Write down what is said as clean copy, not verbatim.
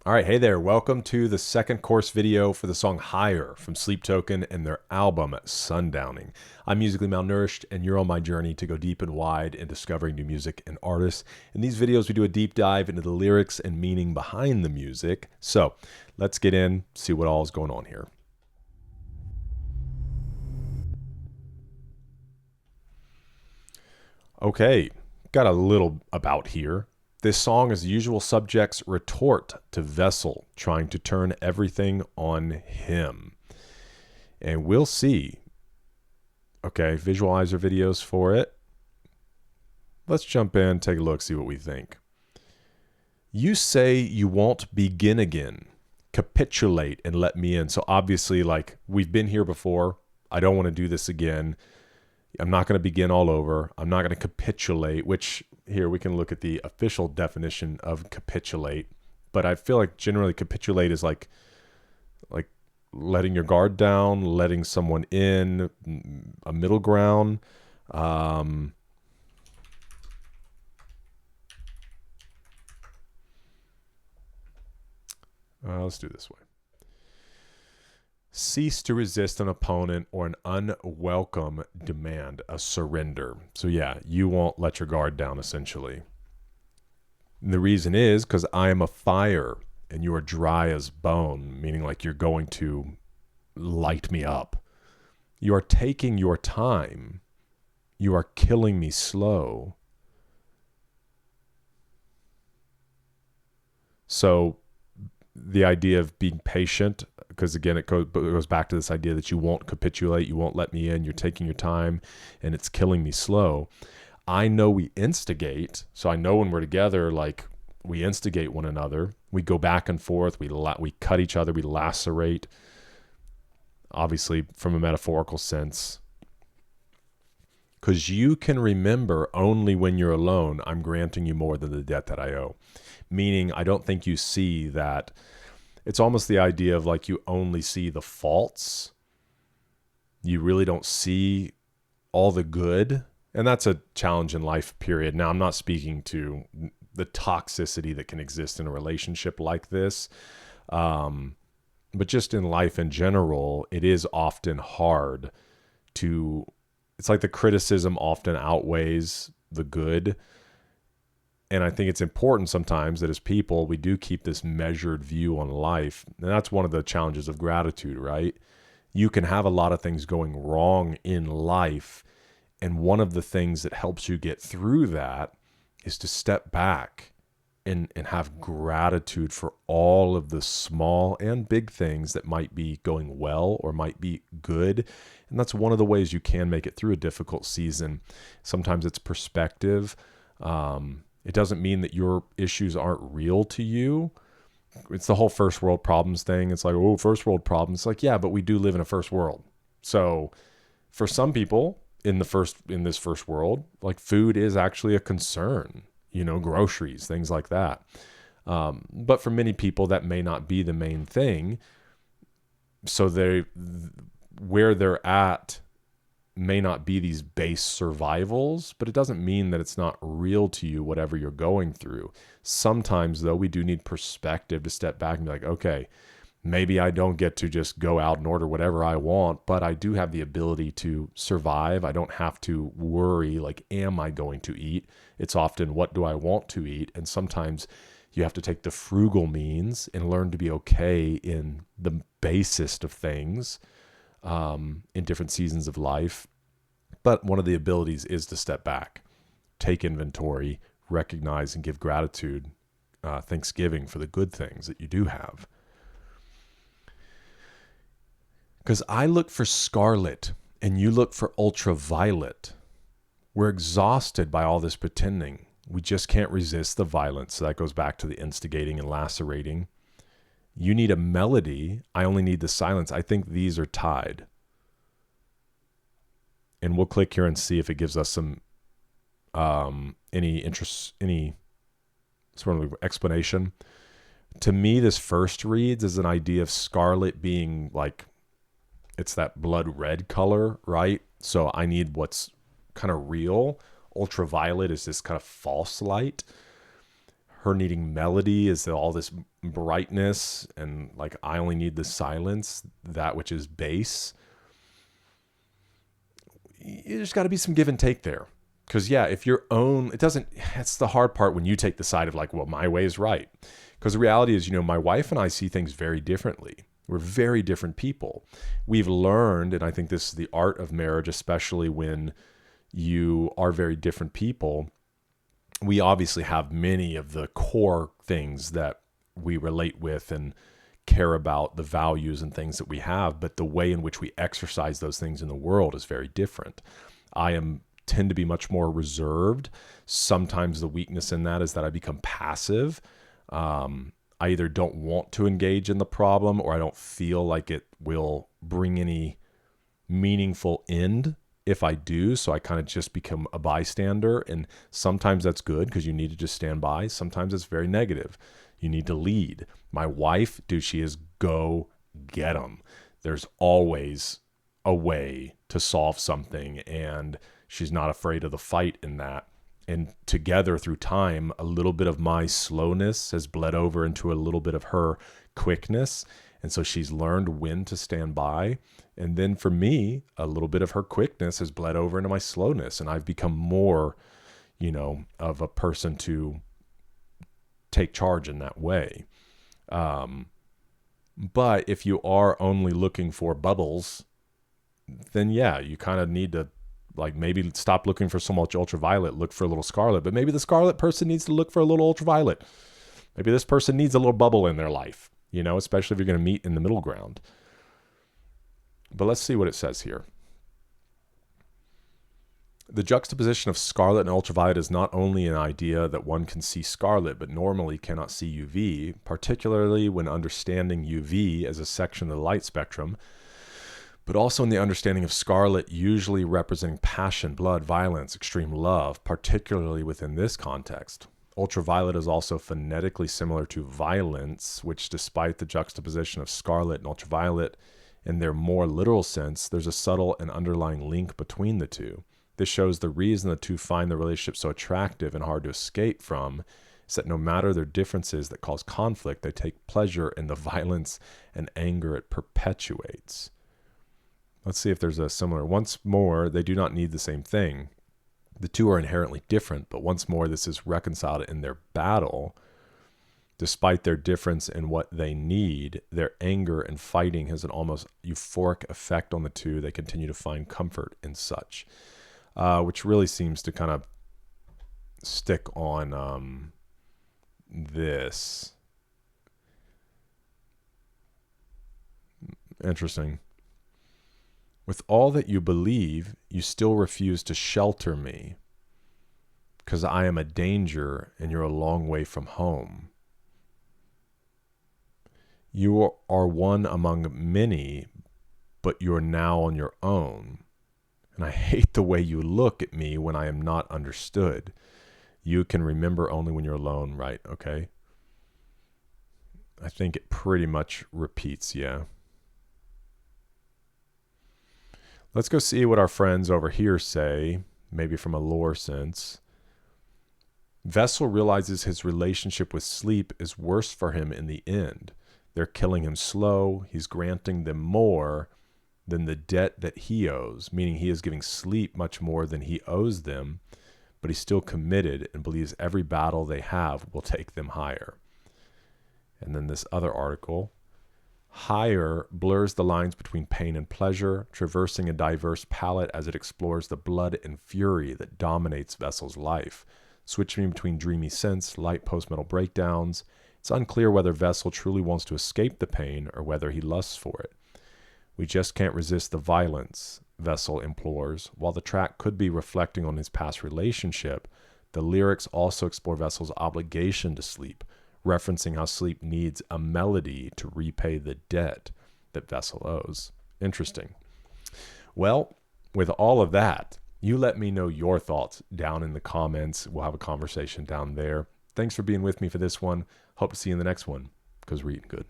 All right, hey there. Welcome to the second course video for the song Higher from Sleep Token and their album Sundowning. I'm musically malnourished, and you're on my journey to go deep and wide in discovering new music and artists. In these videos, we do a deep dive into the lyrics and meaning behind the music. So let's get in, see what all is going on here. Okay, got a little about here. This song is the usual subject's retort to Vessel, trying to turn everything on him. And we'll see. Okay, visualizer videos for it. Let's jump in, take a look, see what we think. You say you won't begin again. Capitulate and let me in. So obviously, like, we've been here before. I don't want to do this again. I'm not going to begin all over. I'm not going to capitulate, which here we can look at the official definition of capitulate. But I feel like generally capitulate is like letting your guard down, letting someone in, a middle ground. Let's do it this way. Cease to resist an opponent or an unwelcome demand, a surrender. So yeah, you won't let your guard down, essentially. And the reason is because I am a fire and you are dry as bone, meaning like you're going to light me up. You are taking your time. You are killing me slow. So the idea of being patient, because again, it goes back to this idea that you won't capitulate, you won't let me in, you're taking your time, and it's killing me slow. I know we instigate, so I know when we're together, like, we instigate one another. We go back and forth, we cut each other, we lacerate, obviously from a metaphorical sense. Because you can remember only when you're alone, I'm granting you more than the debt that I owe. Meaning, I don't think you see that. It's almost the idea of like you only see the faults. You really don't see all the good. And that's a challenge in life, period. Now, I'm not speaking to the toxicity that can exist in a relationship like this. But just in life in general, it is often hard to, it's like the criticism often outweighs the good. And I think it's important sometimes that as people, we do keep this measured view on life. And that's one of the challenges of gratitude, right? You can have a lot of things going wrong in life. And one of the things that helps you get through that is to step back and have gratitude for all of the small and big things that might be going well or might be good. And that's one of the ways you can make it through a difficult season. Sometimes it's perspective. It doesn't mean that your issues aren't real to you. It's the whole first world problems thing. It's like, oh, first world problems. It's like, yeah, but we do live in a first world. So for some people in this first world, like food is actually a concern, groceries, things like that. But for many people, that may not be the main thing. So where they're at may not be these base survivals, but it doesn't mean that it's not real to you, whatever you're going through. Sometimes, though, we do need perspective to step back and be like, okay, maybe I don't get to just go out and order whatever I want, but I do have the ability to survive. I don't have to worry, like, am I going to eat? It's often, what do I want to eat? And sometimes you have to take the frugal means and learn to be okay in the basest of things. In different seasons of life. But one of the abilities is to step back, take inventory, recognize and give gratitude, thanksgiving for the good things that you do have. Because I look for scarlet and you look for ultraviolet. We're exhausted by all this pretending. We just can't resist the violence. So that goes back to the instigating and lacerating. You need a melody. I only need the silence. I think these are tied. And we'll click here and see if it gives us some any interest, any sort of explanation. To me, this first reads as an idea of scarlet being like, it's that blood red color, right? So I need what's kind of real. Ultraviolet is this kind of false light. her needing melody is all this brightness, and like I only need the silence, that which is bass. There's got to be some give and take there. Because yeah, if your own, it's the hard part when you take the side of like, well, my way is right. Because the reality is, my wife and I see things very differently. We're very different people. We've learned, and I think this is the art of marriage, especially when you are very different people. We obviously have many of the core things that we relate with and care about, the values and things that we have, but the way in which we exercise those things in the world is very different. I tend to be much more reserved. Sometimes the weakness in that is that I become passive. I either don't want to engage in the problem, or I don't feel like it will bring any meaningful end if I do. So I kind of just become a bystander. And sometimes that's good because you need to just stand by. Sometimes it's very negative. You need to lead. My wife, she is go get 'em. There's always a way to solve something, and she's not afraid of the fight in that. And together through time, a little bit of my slowness has bled over into a little bit of her quickness. And so she's learned when to stand by. And then for me, a little bit of her quickness has bled over into my slowness. And I've become more, of a person to take charge in that way. But if you are only looking for bubbles, then yeah, you kind of need to maybe stop looking for so much ultraviolet, look for a little scarlet. But maybe the scarlet person needs to look for a little ultraviolet. Maybe this person needs a little bubble in their life, especially if you're going to meet in the middle ground. But let's see what it says here. The juxtaposition of scarlet and ultraviolet is not only an idea that one can see scarlet, but normally cannot see UV, particularly when understanding UV as a section of the light spectrum, but also in the understanding of scarlet usually representing passion, blood, violence, extreme love, particularly within this context. Ultraviolet is also phonetically similar to violence, which despite the juxtaposition of scarlet and ultraviolet in their more literal sense, there's a subtle and underlying link between the two. This shows the reason the two find the relationship so attractive and hard to escape from is that no matter their differences that cause conflict, they take pleasure in the violence and anger it perpetuates. Let's see if there's a similar. Once more, they do not need the same thing. The two are inherently different, but once more, this is reconciled in their battle. Despite their difference in what they need, their anger and fighting has an almost euphoric effect on the two. They continue to find comfort in such, which really seems to kind of stick on this. Interesting. With all that you believe, you still refuse to shelter me because I am a danger and you're a long way from home. You are one among many, but you're now on your own. And I hate the way you look at me when I am not understood. You can remember only when you're alone, right? Okay. I think it pretty much repeats, yeah. Let's go see what our friends over here say, maybe from a lore sense. Vessel realizes his relationship with sleep is worse for him in the end. They're killing him slow. He's granting them more than the debt that he owes, meaning he is giving sleep much more than he owes them, but he's still committed and believes every battle they have will take them higher. And then this other article, Higher blurs the lines between pain and pleasure, traversing a diverse palette as it explores the blood and fury that dominates Vessel's life. Switching between dreamy sense, light post-metal breakdowns, it's unclear whether Vessel truly wants to escape the pain or whether he lusts for it. We just can't resist the violence, Vessel implores. While the track could be reflecting on his past relationship, the lyrics also explore Vessel's obligation to sleep, referencing how sleep needs a melody to repay the debt that Vessel owes. Interesting. Well, with all of that, you let me know your thoughts down in the comments. We'll have a conversation down there. Thanks for being with me for this one. Hope to see you in the next one, because we're eating good.